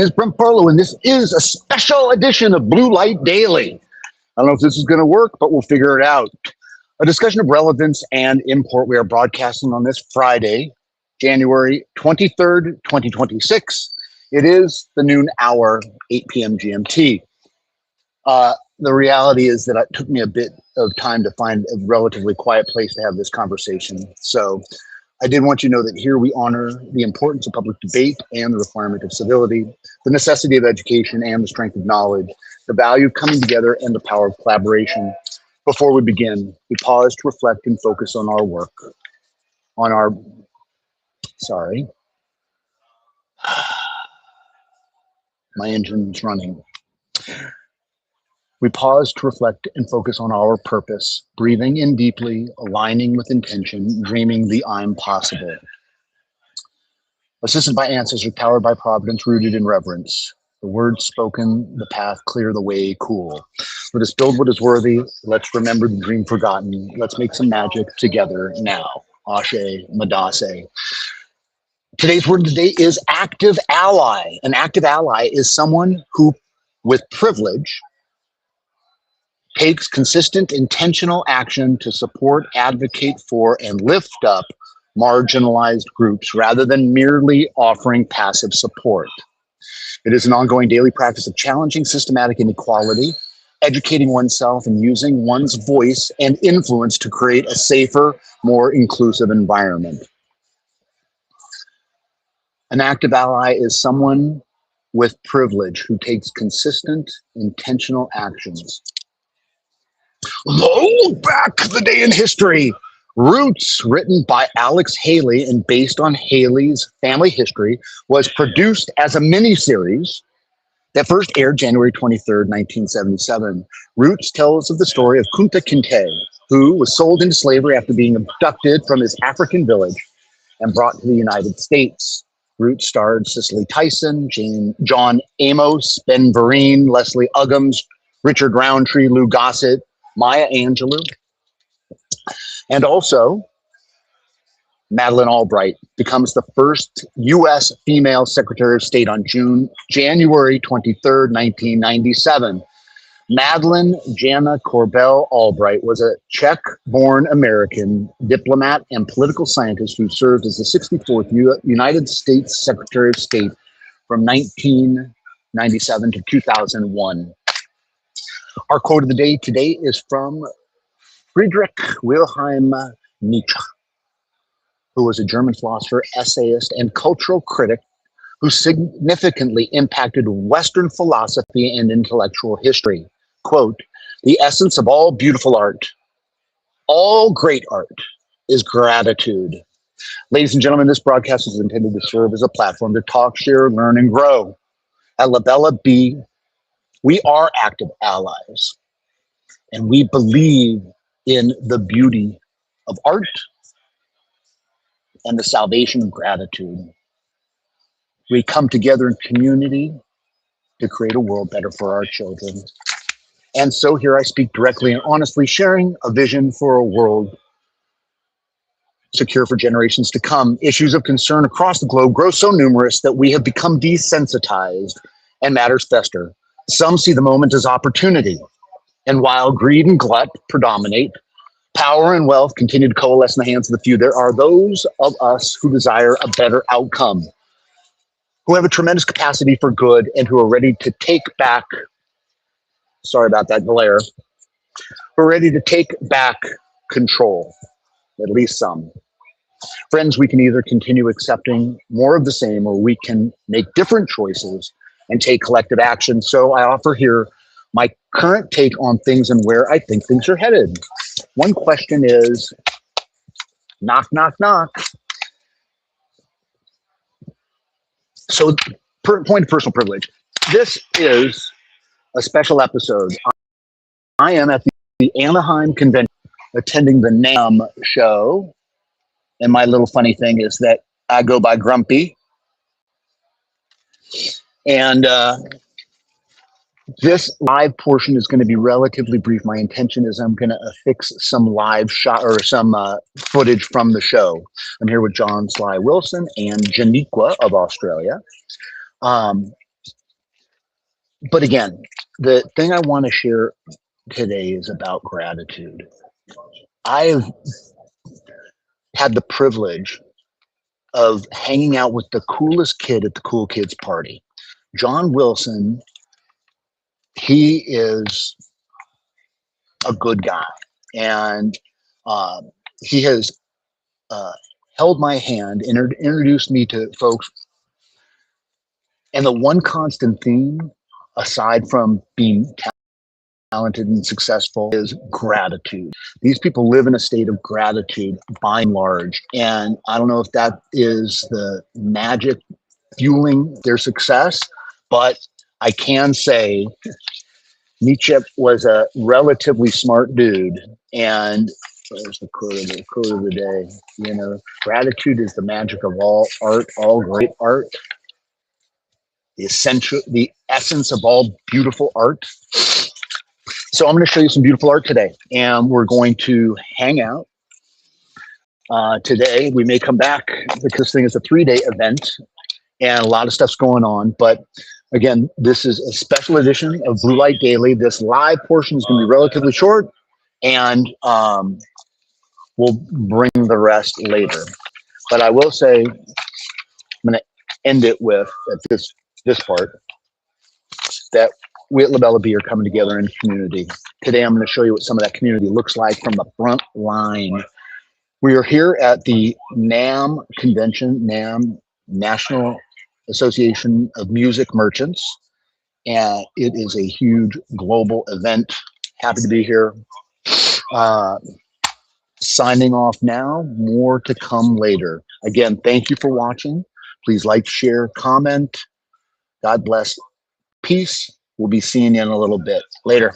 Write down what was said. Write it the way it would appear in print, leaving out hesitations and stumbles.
It's Brent Barlow, and this is a special edition of Blue Light Daily. I don't know if this is going to work, but we'll figure it out. A discussion of relevance and import. We are broadcasting on this Friday, January 23rd, 2026. It is the noon hour, 8 p.m. GMT. The reality is that it took me a bit of time to find a relatively quiet place to have this conversation. So I did want you to know that here we honor the importance of public debate and the requirement of civility, the necessity of education and the strength of knowledge, the value of coming together and the power of collaboration. Before we begin, we pause to reflect and focus on our work, on our, my engine's running. We pause to reflect and focus on our purpose, breathing in deeply, aligning with intention, dreaming the I'm possible. Assisted by ancestors, powered by providence, rooted in reverence. The words spoken, the path clear, the way cool. Let us build what is worthy. Let's remember the dream forgotten. Let's make some magic together now. Ashe, Madase. Today's word today is active ally. An active ally is someone who, with privilege, takes consistent, intentional action to support, advocate for, and lift up marginalized groups rather than merely offering passive support. It is an ongoing daily practice of challenging systematic inequality, educating oneself, and using one's voice and influence to create a safer, more inclusive environment. An active ally is someone with privilege who takes consistent, intentional actions. Look back the day in history. Roots, written by Alex Haley and based on Haley's family history, was produced as a miniseries that first aired January 23rd, 1977. Roots tells of the story of Kunta Kinte, who was sold into slavery after being abducted from his African village and brought to the United States. Roots starred Cicely Tyson, John Amos, Ben Vereen, Leslie Uggams, Richard Roundtree, Lou Gossett, Maya Angelou, and also Madeleine Albright becomes the first U.S. female Secretary of State on January 23rd, 1997. Madeleine Jana Corbell Albright was a Czech-born American diplomat and political scientist who served as the 64th United States Secretary of State from 1997 to 2001. Our quote of the day today is from Friedrich Wilhelm Nietzsche, who was a German philosopher, essayist, and cultural critic who significantly impacted Western philosophy and intellectual history. Quote, "The essence of all beautiful art, all great art, is gratitude." Ladies and gentlemen, this broadcast is intended to serve as a platform to talk, share, learn, and grow. At Labella B, we are active allies, and we believe in the beauty of art and the salvation of gratitude. We come together in community to create a world better for our children. And so here I speak directly and honestly, sharing a vision for a world secure for generations to come. Issues of concern across the globe grow so numerous that we have become desensitized and matters fester. Some see the moment as opportunity. And while greed and glut predominate, power and wealth continue to coalesce in the hands of the few, there are those of us who desire a better outcome, who have a tremendous capacity for good, and who are ready to take back, sorry about that glare, who are ready to take back control, at least some. Friends, we can either continue accepting more of the same, or we can make different choices and take collective action. So I offer here my current take on things and where I think things are headed. One question is, knock, knock, knock. So, point of personal privilege. This is a special episode. I am at the Anaheim convention attending the NAMM show. And my little funny thing is that I go by Grumpy. And this live portion is going to be relatively brief. My intention is I'm going to affix some live shot or some footage from the show. I'm here with John Sly Wilson and Janiqua of Australia. But again, the thing I want to share today is about gratitude. I've had the privilege of hanging out with the coolest kid at the cool kids party. John Wilson, he is a good guy. And uh, he has uh, held my hand, introduced me to folks. And the one constant theme, aside from being talented and successful, is gratitude. These people live in a state of gratitude by and large. And I don't know if that is the magic fueling their success, but I can say Nietzsche was a relatively smart dude. And there's the quote of the day. You know, gratitude is the magic of all art, all great art, the essence of all beautiful art. So I'm going to show you some beautiful art today, and we're going to hang out. Today, we may come back because this thing is a 3-day event and a lot of stuff's going on. But again, this is a special edition of Blue Light Daily. This live portion is going to be relatively short, and we'll bring the rest later. But I will say, I'm going to end it with at this part, that we at LaBella Bee are coming together in community. Today, I'm going to show you what some of that community looks like from the front line. We are here at the NAM convention, NAM, National Association of Music Merchants, and it is a huge global event. Happy to be here. Signing off now, more to come later. Again, thank you for watching. Please like, share, comment. God bless. Peace. We'll be seeing you in a little bit. Later.